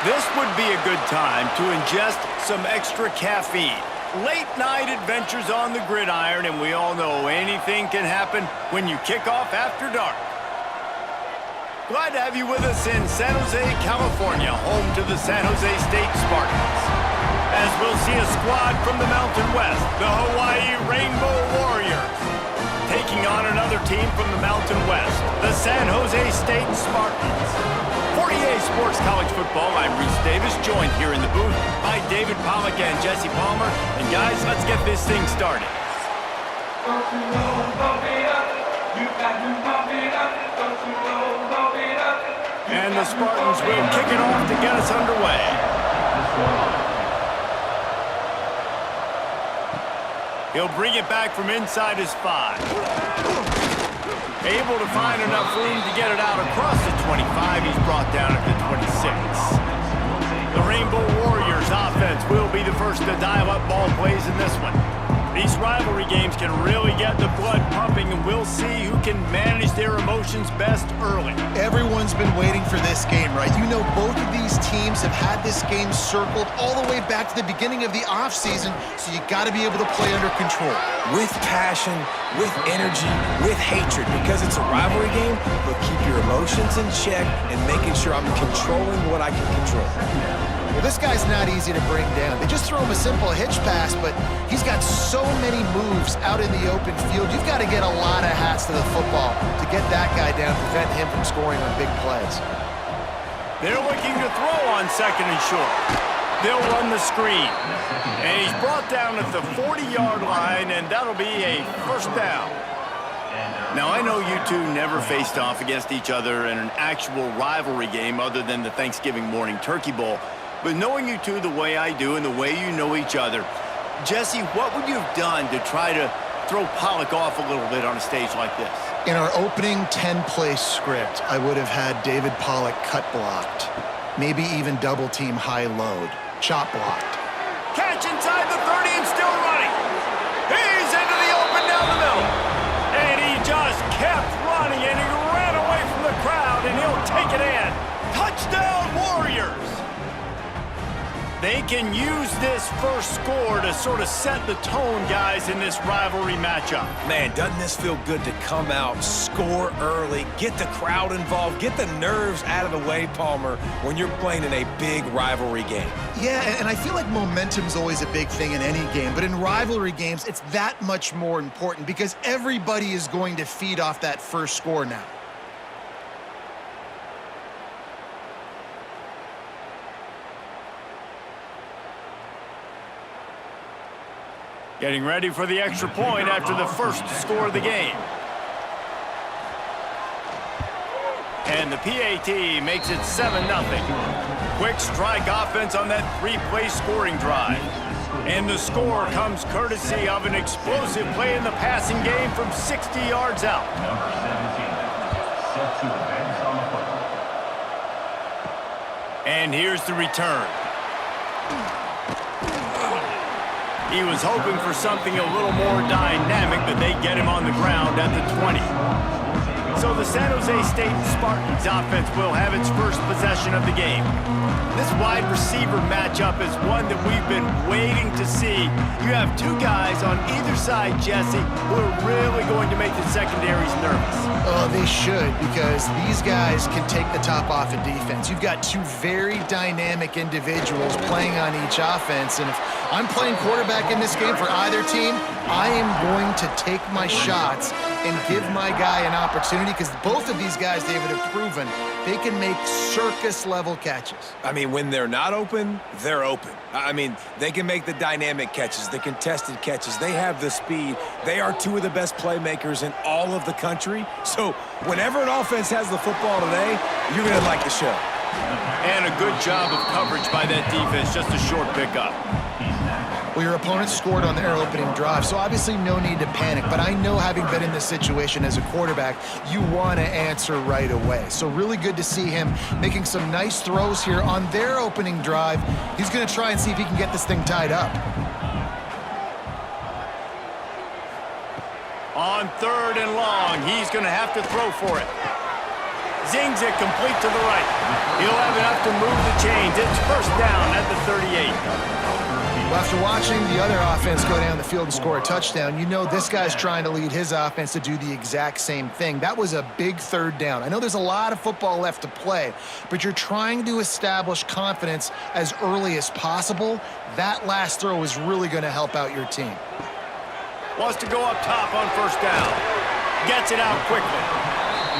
This would be a good time to ingest some extra caffeine. Late night adventures on the gridiron, and we all know anything can happen when you kick off after dark. Glad to have you with us in San Jose, California, home to the San Jose State Spartans. As we'll see a squad from the Mountain West, the Hawaii Rainbow Warriors, taking on another team from the Mountain West, the San Jose State Spartans. 48 Sports College Football, I'm Reese Davis, joined here in the booth by David Pollack and Jesse Palmer. And guys, let's get this thing started. And the Spartans will kick it off to get us underway. He'll bring it back from inside his 5. Able to find enough room to get it out across the 25. He's brought down at the 26. The Rainbow Warriors offense will be the first to dial up ball plays in this one. These rivalry games can really get the blood pumping, and we'll see who can manage their emotions best early. Everyone's been waiting for this game, right? You know, both of these teams have had this game circled all the way back to the beginning of the offseason, so you got to be able to play under control. With passion, with energy, with hatred, because it's a rivalry game, but keep your emotions in check and making sure I'm controlling what I can control. Well, this guy's not easy to bring down. They just throw him a simple hitch pass, but he's got so many moves out in the open field. You've got to get a lot of hats to the football to get that guy down, prevent him from scoring on big plays. They're looking to throw on second and short. They'll run the screen. And he's brought down at the 40-yard line, and that'll be a first down. Now, I know you two never faced off against each other in an actual rivalry game other than the Thanksgiving morning Turkey Bowl. But knowing you two the way I do and the way you know each other, Jesse, what would you have done to try to throw Pollack off a little bit on a stage like this? In our opening 10-play script, I would have had David Pollack cut blocked. Maybe even double-team high load. Chop blocked. Catch inside the 30 and still running. He's into the open down the middle. And he just kept running, and he ran away from the crowd, and he'll take it in. Touchdown, Warriors! They can use this first score to sort of set the tone, guys, in this rivalry matchup. Man, doesn't this feel good to come out, score early, get the crowd involved, get the nerves out of the way, Palmer, when you're playing in a big rivalry game? Yeah, and I feel like momentum's always a big thing in any game, but in rivalry games, it's that much more important because everybody is going to feed off that first score now. Getting ready for the extra point after the first score of the game. And the PAT makes it 7-0. Quick strike offense on that 3-play scoring drive. And the score comes courtesy of an explosive play in the passing game from 60 yards out. And here's the return. He was hoping for something a little more dynamic, but they get him on the ground at the 20. So the San Jose State Spartans offense will have its first possession of the game. This wide receiver matchup is one that we've been waiting to see. You have two guys on either side, Jesse, who are really going to make the secondaries nervous. Oh, they should, because these guys can take the top off of defense. You've got two very dynamic individuals playing on each offense, and if I'm playing quarterback in this game for either team, I am going to take my shots and give my guy an opportunity, because both of these guys, David, have proven they can make circus-level catches. I mean, when they're not open, they're open. I mean, they can make the dynamic catches, the contested catches. They have the speed. They are two of the best playmakers in all of the country. So whenever an offense has the football today, you're going to like the show. And a good job of coverage by that defense, just a short pickup. Well, your opponent scored on their opening drive, so obviously no need to panic. But I know, having been in this situation as a quarterback, you want to answer right away. So really good to see him making some nice throws here on their opening drive. He's going to try and see if he can get this thing tied up. On 3rd and long, he's going to have to throw for it. Zings it complete to the right. He'll have enough to move the chains. It's first down at the 38. Well, after watching the other offense go down the field and score a touchdown, you know this guy's trying to lead his offense to do the exact same thing. That was a big third down. I know there's a lot of football left to play, but you're trying to establish confidence as early as possible. That last throw is really going to help out your team. Wants to go up top on first down. Gets it out quickly.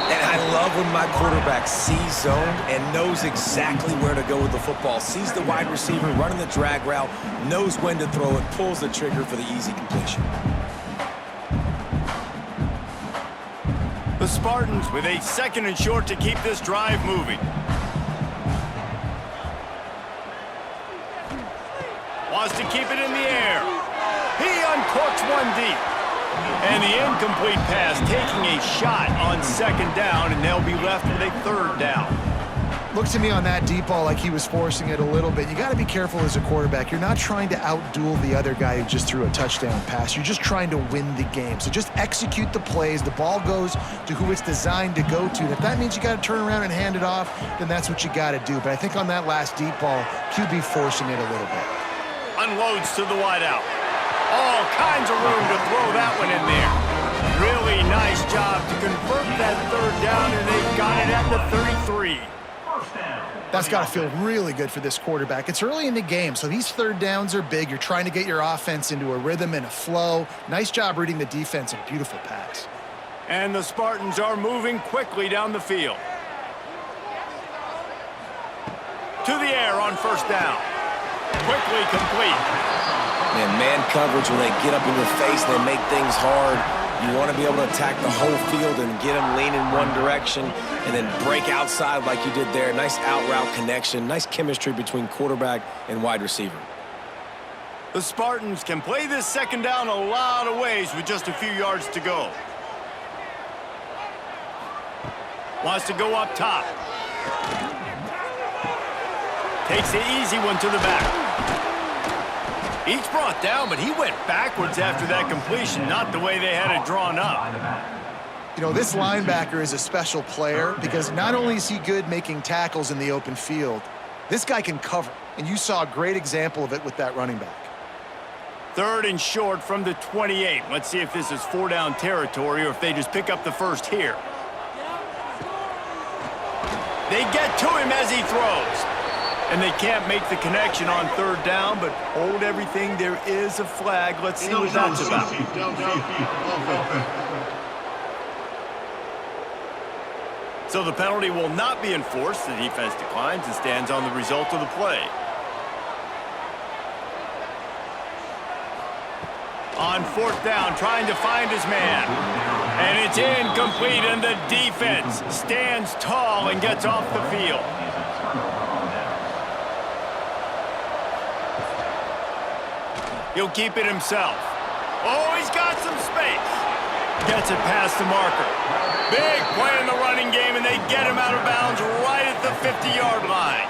And I love when my quarterback sees zone and knows exactly where to go with the football. Sees the wide receiver running the drag route, knows when to throw it, pulls the trigger for the easy completion. The Spartans with a second and short to keep this drive moving. Wants to keep it in the air. He uncorks one deep. And the incomplete pass taking a shot on second down, and they'll be left with a third down. Looked to me on that deep ball like he was forcing it a little bit. You got to be careful as a quarterback. You're not trying to outduel the other guy who just threw a touchdown pass. You're just trying to win the game. So just execute the plays. The ball goes to who it's designed to go to. And if that means you got to turn around and hand it off, then that's what you got to do. But I think on that last deep ball, QB forcing it a little bit. Unloads to the wideout. All kinds of room to throw that one in there. Really nice job to convert that third down, and they've got it at the 33. That's got to feel really good for this quarterback. It's early in the game, so these third downs are big. You're trying to get your offense into a rhythm and a flow. Nice job reading the defense and beautiful pass. And the Spartans are moving quickly down the field. To the air on first down. Quickly complete. Man coverage, when they get up in your face, they make things hard. You want to be able to attack the whole field and get them leaning one direction and then break outside like you did there. Nice out-route connection, nice chemistry between quarterback and wide receiver. The Spartans can play this second down a lot of ways with just a few yards to go. Wants to go up top. Takes the easy one to the back. He's brought down, but he went backwards after that completion, not the way they had it drawn up. You know, this linebacker is a special player because not only is he good making tackles in the open field, this guy can cover, and you saw a great example of it with that running back. Third and short from the 28. Let's see if this is four-down territory or if they just pick up the first here. They get to him as he throws. And they can't make the connection on third down, but hold everything. There is a flag. Let's see what that's about. So the penalty will not be enforced. The defense declines and stands on the result of the play. On fourth down, trying to find his man. And it's incomplete, and the defense stands tall and gets off the field. He'll keep it himself. Oh, he's got some space. Gets it past the marker. Big play in the running game, and they get him out of bounds right at the 50-yard line.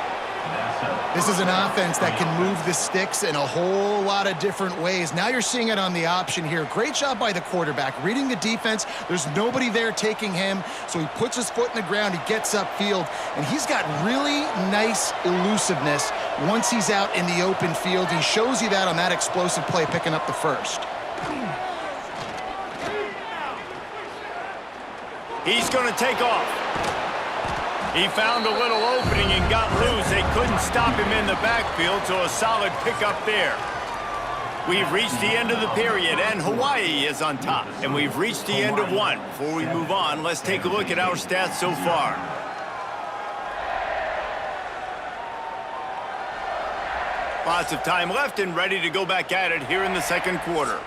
This is an offense that can move the sticks in a whole lot of different ways. Now you're seeing it on the option here. Great job by the quarterback. Reading the defense, there's nobody there taking him, so he puts his foot in the ground, he gets upfield, and he's got really nice elusiveness once he's out in the open field. He shows you that on that explosive play, picking up the first. He's going to take off. He found a little opening and got loose. They couldn't stop him in the backfield, so a solid pickup there. We've reached the end of the period, and Hawaii is on top. And we've reached the end of one. Before we move on, let's take a look at our stats so far. Lots of time left and ready to go back at it here in the second quarter.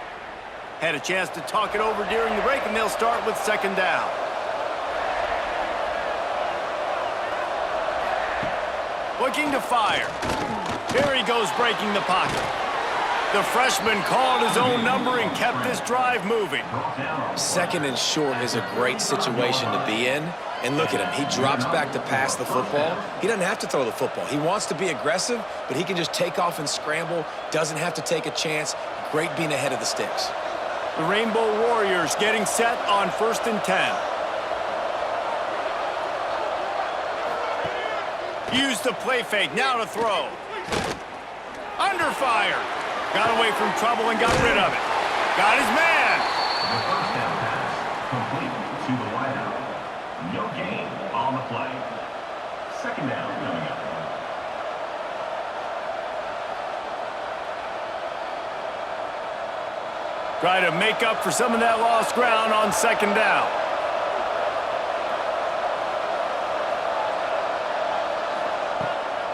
Had a chance to talk it over during the break, and they'll start with second down. Looking to fire. Here he goes, breaking the pocket. The freshman called his own number and kept this drive moving. Second and short is a great situation to be in. And look at him. He drops back to pass the football. He doesn't have to throw the football. He wants to be aggressive, but he can just take off and scramble. Doesn't have to take a chance. Great being ahead of the sticks. The Rainbow Warriors getting set on 1st and 10. Use the play fake, now to throw. Under fire. Got away from trouble and got rid of it. Got his man. The first down pass, complete to the wideout. No gain on the play. Second down coming up. Try to make up for some of that lost ground on second down.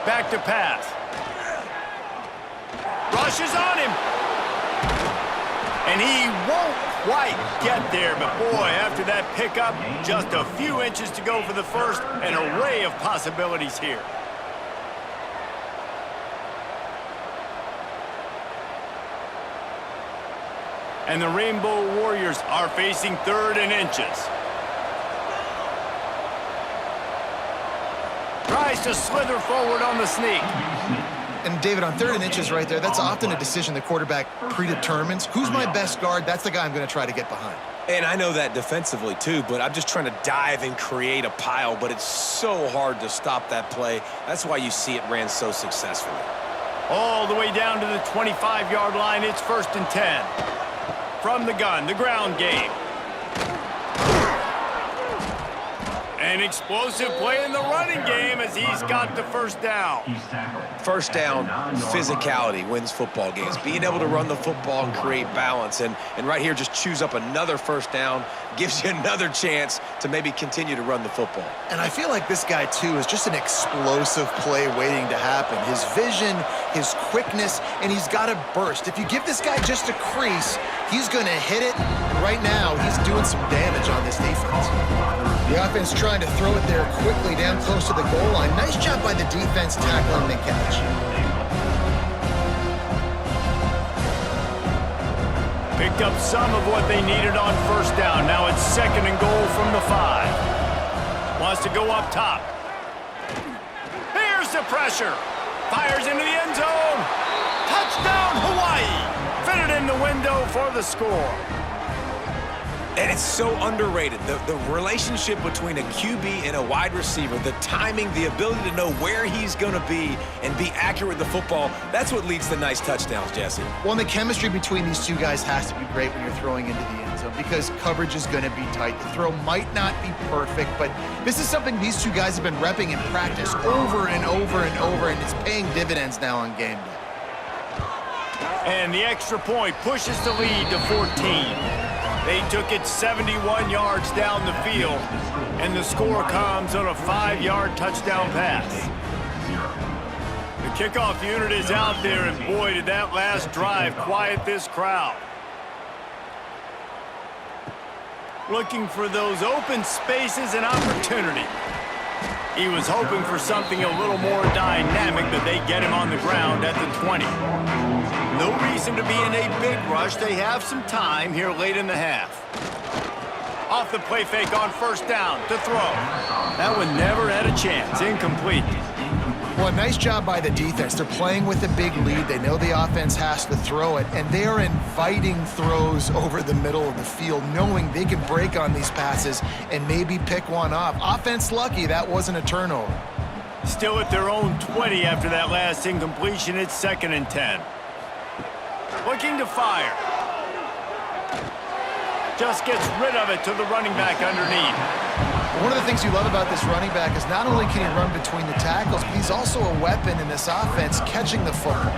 Back to pass. Rushes on him. And he won't quite get there, but boy, after that pickup, just a few inches to go for the first, an array of possibilities here. And the Rainbow Warriors are facing 3rd and inches. Tries to slither forward on the sneak. And David, on 3rd and inches right there, that's often a decision the quarterback predetermines. Who's my best guard? That's the guy I'm going to try to get behind. And I know that defensively too, but I'm just trying to dive and create a pile, but it's so hard to stop that play. That's why you see it ran so successfully. All the way down to the 25-yard line, it's 1st and 10. From the gun, the ground game. An explosive play in the running game as he's got the first down. First down, physicality wins football games. Being able to run the football and create balance. And right here, just choose up another first down, gives you another chance to maybe continue to run the football. And I feel like this guy, too, is just an explosive play waiting to happen. His vision, his quickness, and he's got a burst. If you give this guy just a crease, he's going to hit it. And right now, he's doing some damage on this defense. The offense trying to throw it there quickly down close to the goal line. Nice job by the defense tackling the catch. Picked up some of what they needed on first down. Now it's 2nd and goal from the 5. Wants to go up top. Here's the pressure. Fires into the end zone. Touchdown, Hawaii. Fitted in the window for the score. And it's so underrated. The relationship between a QB and a wide receiver, the timing, the ability to know where he's going to be and be accurate with the football, that's what leads to nice touchdowns, Jesse. Well, and the chemistry between these two guys has to be great when you're throwing into the end zone because coverage is going to be tight. The throw might not be perfect, but this is something these two guys have been repping in practice over and over and over, and it's paying dividends now on game day. And the extra point pushes the lead to 14. They took it 71 yards down the field, and the score comes on a 5-yard touchdown pass. The kickoff unit is out there, and boy, did that last drive quiet this crowd. Looking for those open spaces and opportunity. He was hoping for something a little more dynamic, but they get him on the ground at the 20. No reason to be in a big rush. They have some time here late in the half. Off the play fake on first down to throw. That one never had a chance. Incomplete. Well, nice job by the defense. They're playing with a big lead. They know the offense has to throw it, and they are inviting throws over the middle of the field, knowing they can break on these passes and maybe pick one off. Offense lucky that wasn't a turnover. Still at their own 20 after that last incompletion. It's 2nd and 10. Looking to fire. Just gets rid of it to the running back underneath. One of the things you love about this running back is not only can he run between the tackles, but he's also a weapon in this offense catching the football.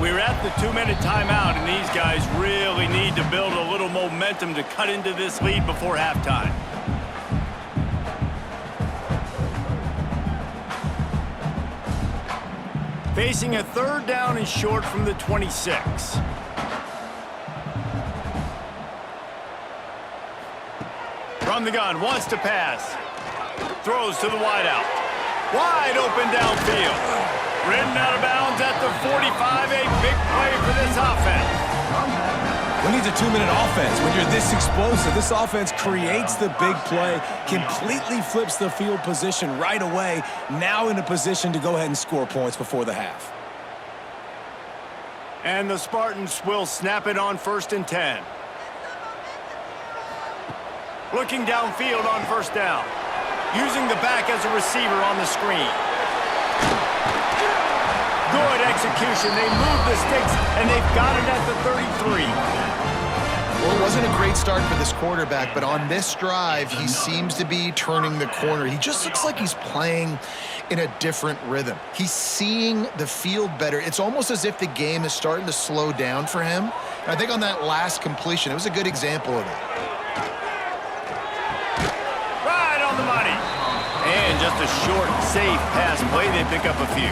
We're at the 2-minute timeout, and these guys really need to build a little momentum to cut into this lead before halftime. Facing a 3rd down and short from the 26. From the gun, wants to pass. Throws to the wideout. Wide open downfield. Ridden out of bounds at the 45. A big play for this offense. Who needs a 2-minute offense? When you're this explosive, this offense creates the big play, completely flips the field position right away, now in a position to go ahead and score points before the half. And the Spartans will snap it on 1st and 10. Looking downfield on first down. Using the back as a receiver on the screen. Good execution. They move the sticks, and they've got it at the 33. Well, it wasn't a great start for this quarterback, but on this drive, he seems to be turning the corner. He just looks like he's playing in a different rhythm. He's seeing the field better. It's almost as if the game is starting to slow down for him. And I think on that last completion, it was a good example of it. Right on the money. And just a short, safe pass play. They pick up a few.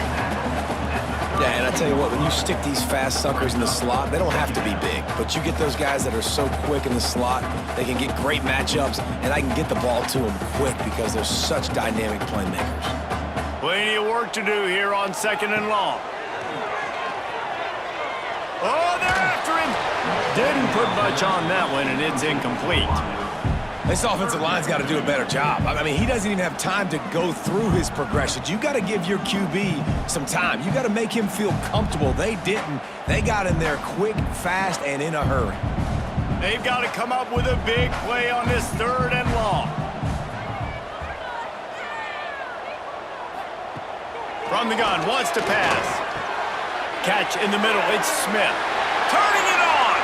Yeah, and I tell you what, when you stick these fast suckers in the slot, they don't have to be big. But you get those guys that are so quick in the slot, they can get great matchups, and I can get the ball to them quick because they're such dynamic playmakers. Plenty of work to do here on 2nd and long. Oh, they're after him. Didn't put much on that one, and it's incomplete. This offensive line's got to do a better job. I mean, he doesn't even have time to go through his progressions. You got to give your QB some time. You got to make him feel comfortable. They didn't. They got in there quick, fast, and in a hurry. They've got to come up with a big play on this 3rd and long. From the gun, wants to pass. Catch in the middle, it's Smith. Turning it on!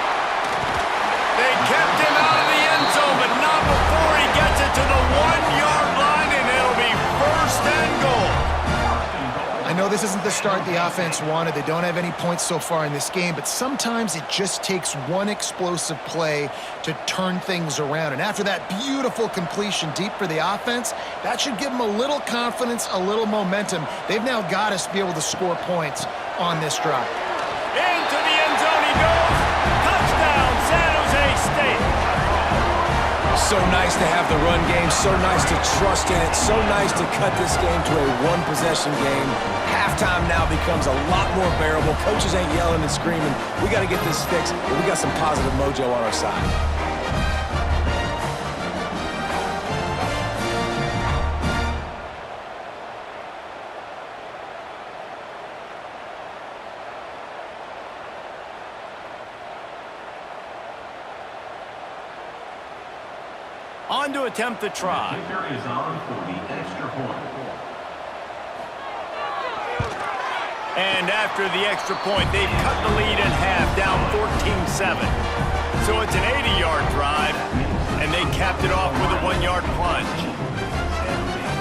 They kept him out of the end zone, but not before he gets it to the 1-yard line, and it'll be 1st and goal. I know this isn't the start the offense wanted. They don't have any points so far in this game, but sometimes it just takes one explosive play to turn things around. And after that beautiful completion deep for the offense, that should give them a little confidence, a little momentum. They've now got us to be able to score points on this drive. Into the end zone he goes. Touchdown, San Jose State. So nice to have the run game, so nice to trust in it, so nice to cut this game to a one-possession game. Halftime now becomes a lot more bearable. Coaches ain't yelling and screaming. We got to get this fixed, but we got some positive mojo on our side. On to attempt the try. Kicker is on for the extra point. And after the extra point, they've cut the lead in half, down 14-7. So it's an 80-yard drive, and they capped it off with a 1-yard plunge.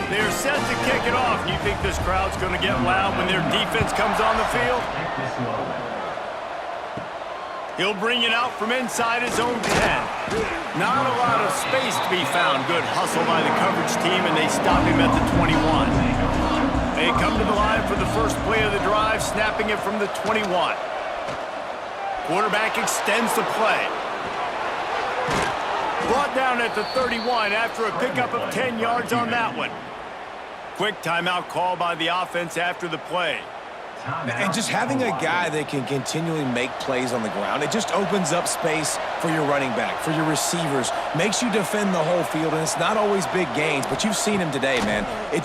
They're set to kick it off. You think this crowd's going to get loud when their defense comes on the field? He'll bring it out from inside his own 10. Not a lot of space to be found. Good hustle by the coverage team, and they stop him at the 21. They come to the line for the first play of the drive, snapping it from the 21. Quarterback extends the play. Brought down at the 31 after a pickup of 10 yards on that one. Quick timeout call by the offense after the play. And just having a guy that can continually make plays on the ground, it just opens up space for your running back, for your receivers, makes you defend the whole field, and it's not always big gains, but you've seen him today, man. It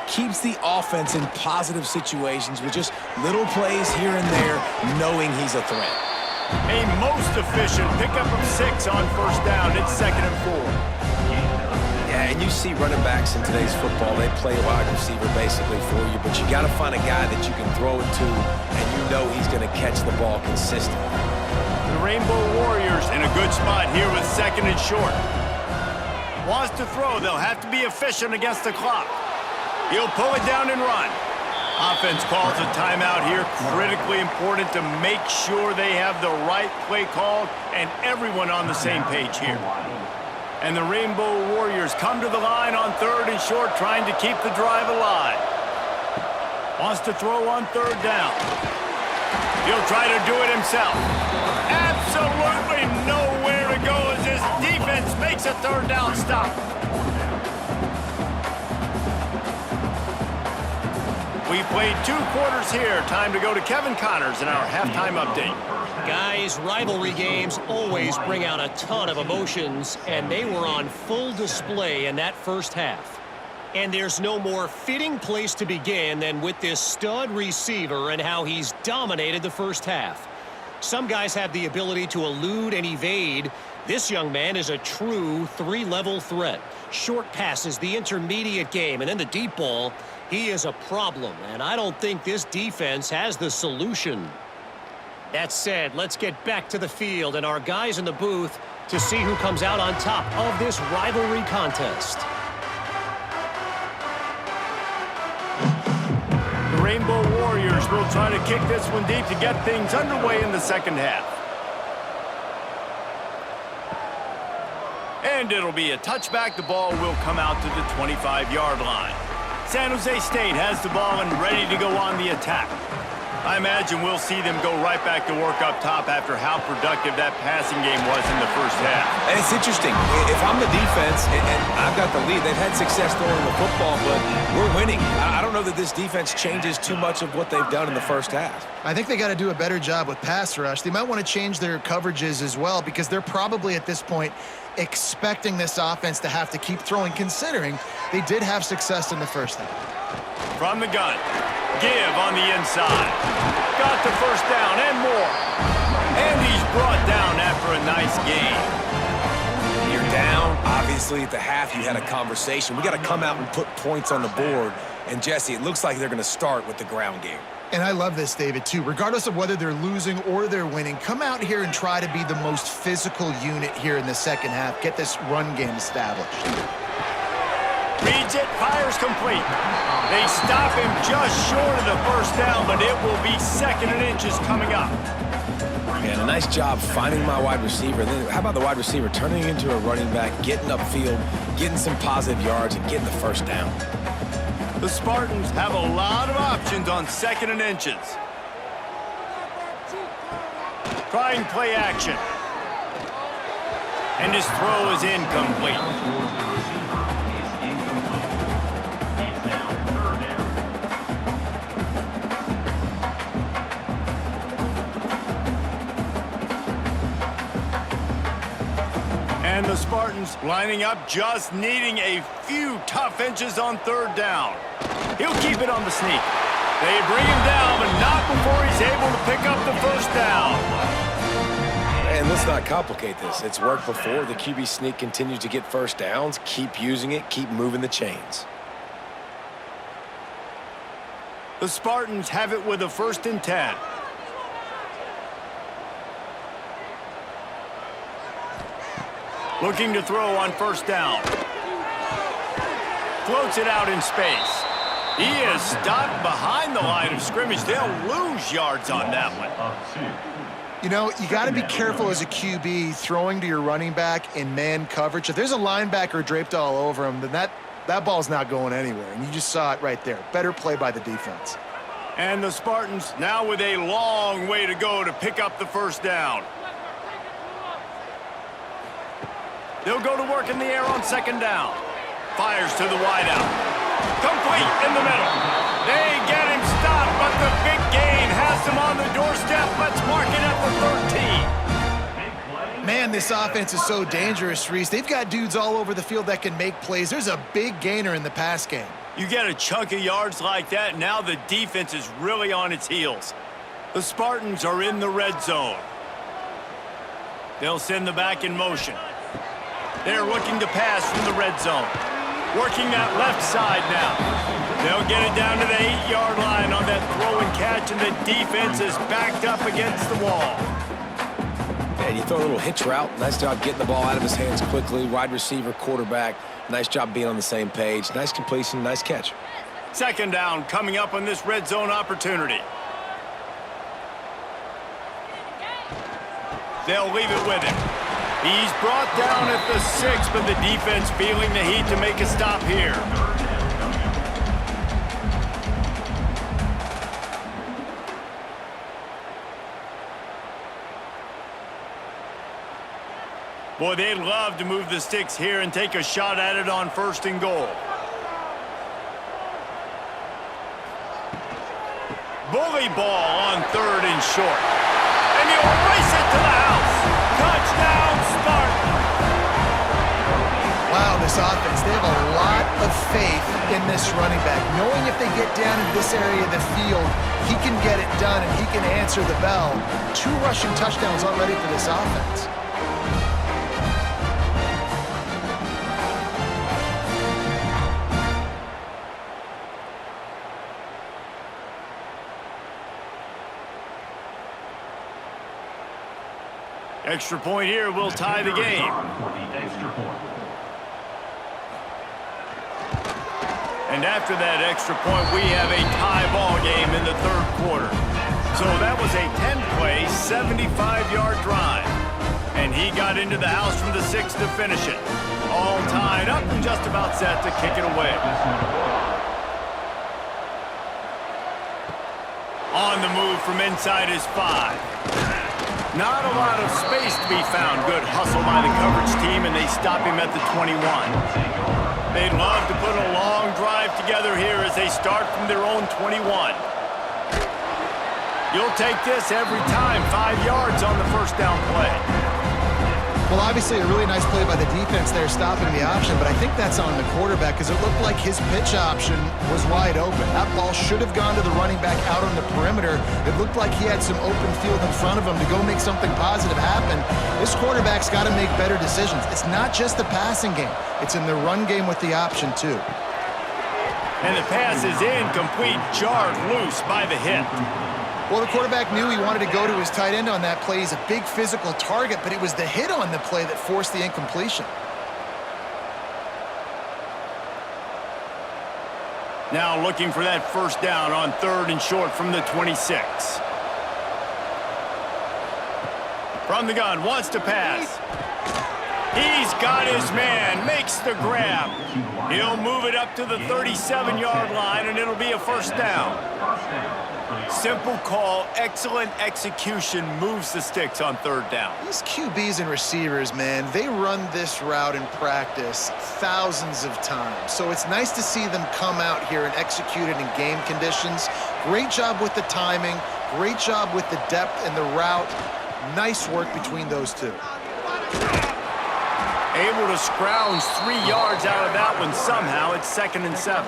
keeps the offense in positive situations with just little plays here and there, knowing he's a threat. A most efficient pickup of 6 on first down. It's 2nd and 4. Yeah, and you see running backs in today's football, they play wide receiver basically for you, but you got to find a guy that you can throw it to, and you know he's going to catch the ball consistently. The Rainbow Warriors in a good spot here with 2nd and short. Wants to throw, they'll have to be efficient against the clock. He'll pull it down and run. Offense calls a timeout here, critically important to make sure they have the right play called and everyone on the same page here. And the Rainbow Warriors come to the line on 3rd and short, trying to keep the drive alive. Wants to throw on 3rd down. He'll try to do it himself. Absolutely nowhere to go as his defense makes a 3rd down stop. We played 2 quarters here. Time to go to Kevin Connors in our halftime update. Guys, rivalry games always bring out a ton of emotions, and they were on full display in that first half. And there's no more fitting place to begin than with this stud receiver and how he's dominated the first half. Some guys have the ability to elude and evade. This young man is a true three-level threat. Short passes, the intermediate game, and then the deep ball. He is a problem, and I don't think this defense has the solution. That said, let's get back to the field and our guys in the booth to see who comes out on top of this rivalry contest. The Rainbow Warriors will try to kick this one deep to get things underway in the second half. And it'll be a touchback. The ball will come out to the 25-yard line. San Jose State has the ball and ready to go on the attack. I imagine we'll see them go right back to work up top after how productive that passing game was in the first half. And it's interesting. If I'm the defense and I've got the lead, they've had success throwing the football, but we're winning. I don't know that this defense changes too much of what they've done in the first half. I think they got to do a better job with pass rush. They might want to change their coverages as well because they're probably at this point expecting this offense to have to keep throwing, considering they did have success in the first half. From the gun. Give on the inside. Got the first down and more. And he's brought down after a nice gain. You're down. Obviously, at the half, you had a conversation. We got to come out and put points on the board. And, Jesse, it looks like they're going to start with the ground game. And I love this, David, too. Regardless of whether they're losing or they're winning, come out here and try to be the most physical unit here in the second half. Get this run game established. Reads it, fires complete. They stop him just short of the first down, but it will be second and inches coming up. And a nice job finding my wide receiver. And then how about the wide receiver turning into a running back, getting upfield, getting some positive yards, and getting the first down. The Spartans have a lot of options on second and inches. Trying play action. And his throw is incomplete. And the Spartans lining up, just needing a few tough inches on third down. He'll keep it on the sneak. They bring him down, but not before he's able to pick up the first down. And let's not complicate this. It's worked before. The QB sneak continues to get first downs. Keep using it. Keep moving the chains. The Spartans have it with a 1st and 10. Looking to throw on first down. Floats it out in space. He is stopped behind the line of scrimmage. They'll lose yards on that one. You know, you got to be careful as a QB throwing to your running back in man coverage. If there's a linebacker draped all over him, then that ball's not going anywhere. And you just saw it right there. Better play by the defense. And the Spartans now with a long way to go to pick up the first down. They'll go to work in the air on second down. Fires to the wideout. Complete in the middle. They get him stopped, but the big gain has him on the doorstep. Let's mark it at the 13. Man, this offense is so dangerous, Reese. They've got dudes all over the field that can make plays. There's a big gainer in the pass game. You get a chunk of yards like that, now the defense is really on its heels. The Spartans are in the red zone. They'll send the back in motion. They're looking to pass from the red zone. Working that left side now. They'll get it down to the 8-yard line on that throw and catch, and the defense is backed up against the wall. And you throw a little hitch route. Nice job getting the ball out of his hands quickly. Wide receiver, quarterback. Nice job being on the same page. Nice completion, nice catch. Second down coming up on this red zone opportunity. They'll leave it with him. He's brought down at the 6, but the defense feeling the heat to make a stop here. Boy, they'd love to move the sticks here and take a shot at it on 1st and goal. Bully ball on 3rd and short. And he'll race it to the house. Touchdown, Spartans. Wow, this offense, they have a lot of faith in this running back. Knowing if they get down in this area of the field, he can get it done and he can answer the bell. 2 rushing touchdowns already for this offense. Extra point here will tie the game. For the extra point. And after that extra point, we have a tie ball game in the third quarter. So that was a 10-play, 75-yard drive. And he got into the house from the 6 to finish it. All tied up and just about set to kick it away. On the move from inside his 5. Not a lot of space to be found. Good hustle by the coverage team, and they stop him at the 21. They'd love to put a long drive together here as they start from their own 21. You'll take this every time. 5 yards on the first down play. Well, obviously a really nice play by the defense there stopping the option, but I think that's on the quarterback because it looked like his pitch option was wide open. That ball should have gone to the running back out on the perimeter. It looked like he had some open field in front of him to go make something positive happen. This quarterback's got to make better decisions. It's not just the passing game. It's in the run game with the option, too. And the pass is incomplete, jarred loose by the hip. Well, the quarterback knew he wanted to go to his tight end on that play. He's a big physical target, but it was the hit on the play that forced the incompletion. Now looking for that first down on 3rd and short from the 26. From the gun, wants to pass. He's got his man, makes the grab. He'll move it up to the 37-yard line, and it'll be a first down. Simple call, excellent execution, moves the sticks on 3rd down. These QBs and receivers, man, they run this route in practice thousands of times. So it's nice to see them come out here and execute it in game conditions. Great job with the timing, great job with the depth and the route. Nice work between those two. Able to scrounge 3 yards out of that one somehow. It's 2nd and 7.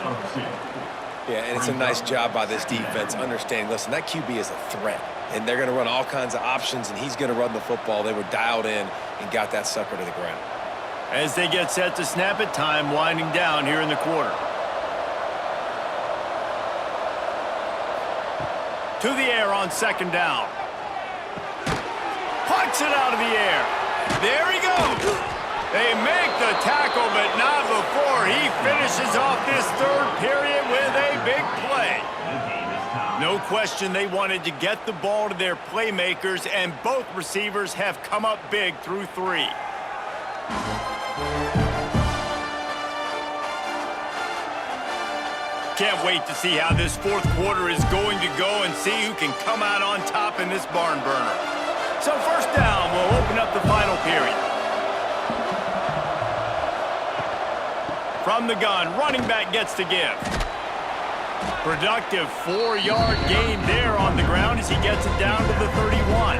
Yeah, and it's a nice job by this defense understanding, listen, that QB is a threat, and they're going to run all kinds of options, and he's going to run the football. They were dialed in and got that sucker to the ground. As they get set to snap it, time winding down here in the quarter. To the air on 2nd down. Puts it out of the air. There he goes. They make the tackle, but not before he finishes off this 3rd period with a big play. No question they wanted to get the ball to their playmakers, and both receivers have come up big through 3. Can't wait to see how this 4th quarter is going to go and see who can come out on top in this barn burner. So first down will open up the final period. From the gun, running back gets to give. Productive 4-yard gain there on the ground as he gets it down to the 31.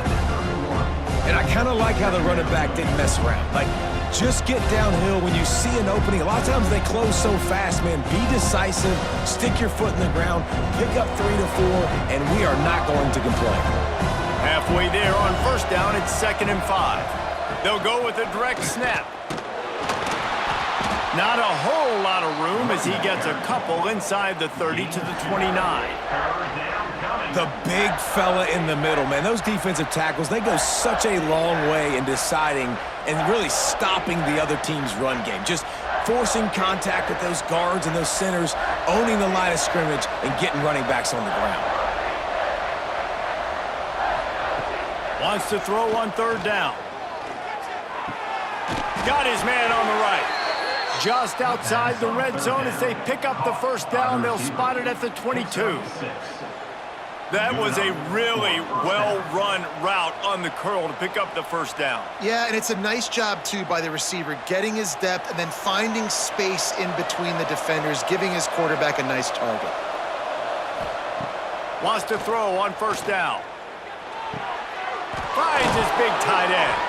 And I kind of like how the running back didn't mess around. Like, just get downhill when you see an opening. A lot of times they close so fast, man. Be decisive, stick your foot in the ground, pick up 3 to 4, and we are not going to complain. Halfway there on first down, it's 2nd and 5. They'll go with a direct snap. Not a whole lot of room as he gets a couple inside the 30 to the 29. The big fella in the middle, man. Those defensive tackles, they go such a long way in deciding and really stopping the other team's run game. Just forcing contact with those guards and those centers, owning the line of scrimmage, and getting running backs on the ground. Wants to throw on 3rd down. Got his man on the right. Just outside the red zone as they pick up the first down. They'll spot it at the 22. That was a really well-run route on the curl to pick up the first down. Yeah, and it's a nice job, too, by the receiver, getting his depth and then finding space in between the defenders, giving his quarterback a nice target. Wants to throw on first down. Finds his big tight end.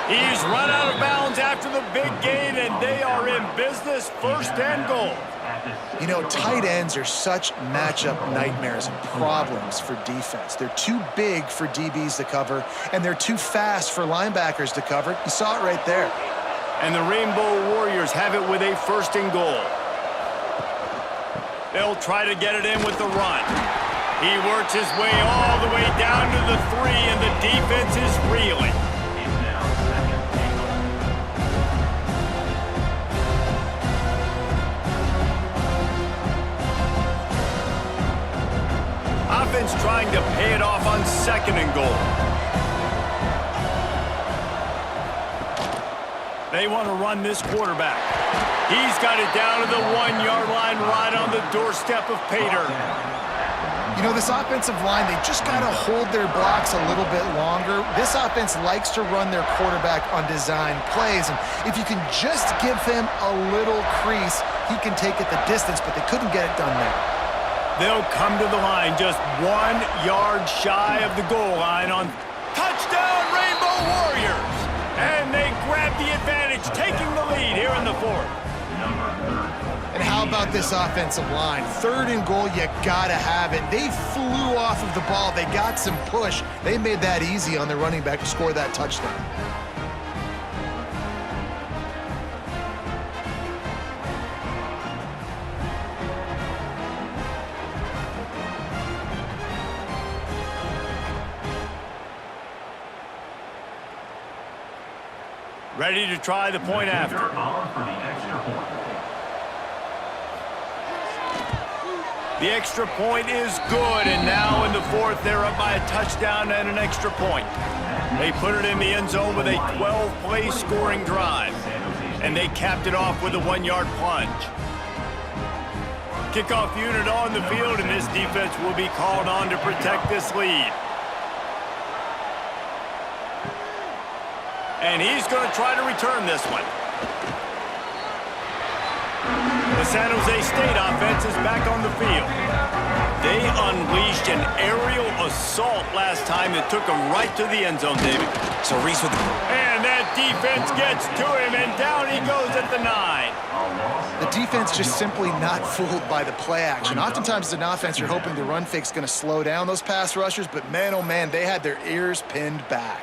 He's run out of bounds after the big gain, and they are in business, 1st and goal. You know, tight ends are such matchup nightmares and problems for defense. They're too big for DBs to cover, and they're too fast for linebackers to cover. You saw it right there. And the Rainbow Warriors have it with a 1st and goal. They'll try to get it in with the run. He works his way all the way down to the 3, and the defense is reeling. defense trying to pay it off on 2nd and goal. They want to run this quarterback. He's got it down to the 1-yard line right on the doorstep of Pater. You know, this offensive line, they just got to hold their blocks a little bit longer. This offense likes to run their quarterback on design plays, and if you can just give him a little crease, he can take it the distance, but they couldn't get it done there. They'll come to the line just 1 yard shy of the goal line on touchdown Rainbow Warriors. And they grab the advantage, taking the lead here in the 4th. And how about this offensive line? 3rd and goal, you gotta have it. They flew off of the ball. They got some push. They made that easy on the running back to score that touchdown. Ready to try the point after. On for the extra point. The extra point is good, and now in the 4th, they're up by a touchdown and an extra point. They put it in the end zone with a 12-play scoring drive, and they capped it off with a 1-yard plunge. Kickoff unit on the field, and this defense will be called on to protect this lead. And he's going to try to return this one. The San Jose State offense is back on the field. They unleashed an aerial assault last time that took them right to the end zone, David. So Reese with the... And that defense gets to him, and down he goes at the 9. The defense just simply not fooled by the play action. Oftentimes as an offense, you're hoping the run fake's going to slow down those pass rushers, but man, oh man, they had their ears pinned back.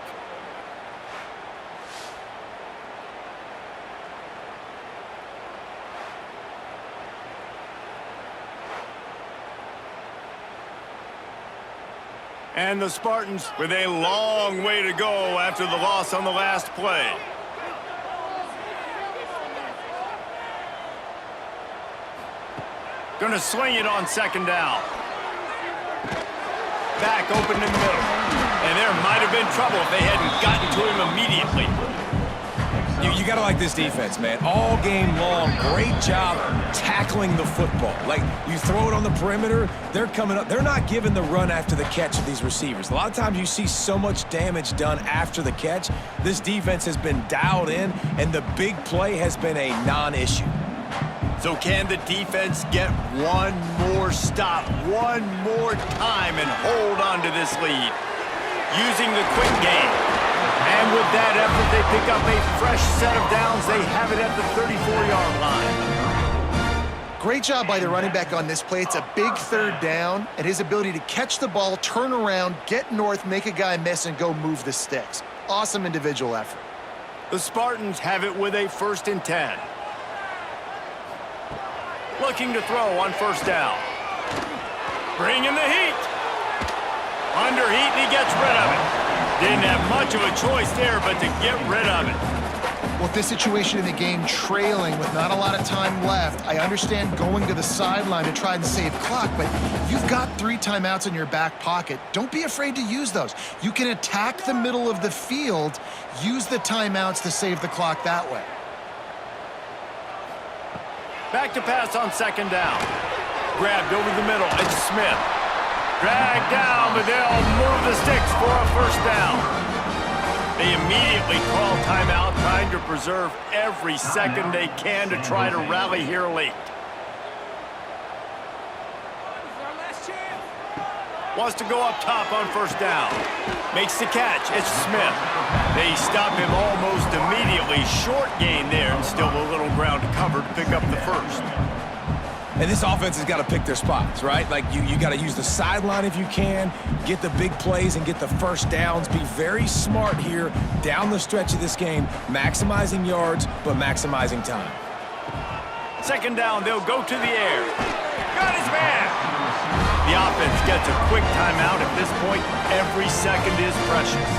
And the Spartans with a long way to go after the loss on the last play. Gonna swing it on 2nd down. Back open in the middle. And there might have been trouble if they hadn't gotten to him immediately. You got to like this defense, man. All game long, great job tackling the football. Like, you throw it on the perimeter, they're coming up. They're not giving the run after the catch of these receivers. A lot of times you see so much damage done after the catch. This defense has been dialed in, and the big play has been a non-issue. So can the defense get one more stop, one more time, and hold on to this lead? Using the quick game. And with that effort, they pick up a fresh set of downs. They have it at the 34-yard line. Great job by the running back on this play. It's a big 3rd down, and his ability to catch the ball, turn around, get north, make a guy miss, and go move the sticks. Awesome individual effort. The Spartans have it with a 1st and 10. Looking to throw on 1st down. Bringing the heat. Under heat, and he gets rid of it. Didn't have much of a choice there, but to get rid of it. Well, this situation in the game, trailing with not a lot of time left, I understand going to the sideline to try and save clock, but you've got 3 timeouts in your back pocket. Don't be afraid to use those. You can attack the middle of the field, use the timeouts to save the clock that way. Back to pass on 2nd down. Grabbed over the middle. It's Smith. Dragged down, but they'll move the sticks for a 1st down. They immediately call timeout, trying to preserve every second they can to try to rally here late. Wants to go up top on 1st down. Makes the catch. It's Smith. They stop him almost immediately. Short gain there, and still a little ground to cover to pick up the 1st. And this offense has got to pick their spots, right? Like, you got to use the sideline if you can, get the big plays and get the 1st downs. Be very smart here down the stretch of this game, maximizing yards, but maximizing time. 2nd down, they'll go to the air. Got his man. The offense gets a quick timeout. At this point, every second is precious.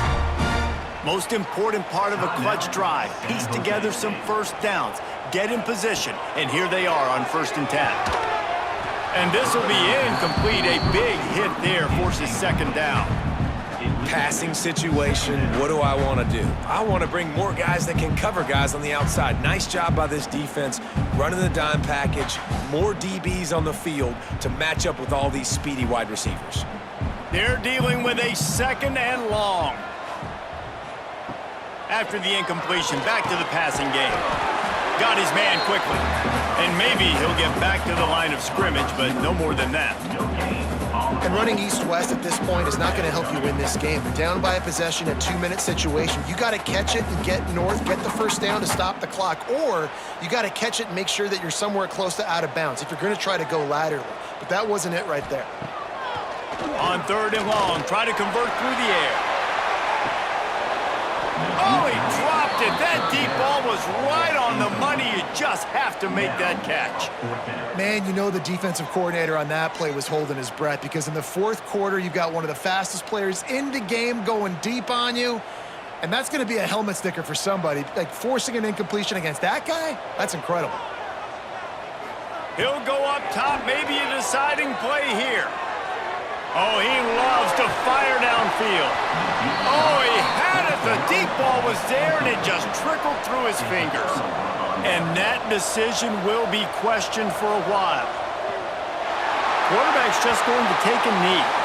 Most important part of a clutch drive, piece together some 1st downs, get in position, and here they are on 1st and 10. And this will be incomplete. A big hit there forces second down. Passing situation, what do I want to do? I want to bring more guys that can cover guys on the outside. Nice job by this defense, running the dime package, more DBs on the field to match up with all these speedy wide receivers. They're dealing with a second and long. After the incompletion, back to the passing game. Got his man quickly. And maybe he'll get back to the line of scrimmage, but no more than that. And running east-west at this point is not going to help you win this game. You're down by a possession, a 2-minute situation. You got to catch it and get north, get the first down to stop the clock, or you got to catch it and make sure that you're somewhere close to out of bounds if you're going to try to go laterally. But that wasn't it right there. On third and long, try to convert through the air. Oh, he dropped it. That deep ball was right on the money. You just have to make that catch. Man, you know the defensive coordinator on that play was holding his breath, because in the fourth quarter, you've got one of the fastest players in the game going deep on you, and that's going to be a helmet sticker for somebody. Like, forcing an incompletion against that guy, that's incredible. He'll go up top, maybe a deciding play here. Oh, he loves to fire downfield. Oh, he had it. The deep ball was there, and it just trickled through his fingers. And that decision will be questioned for a while. Quarterback's just going to take a knee.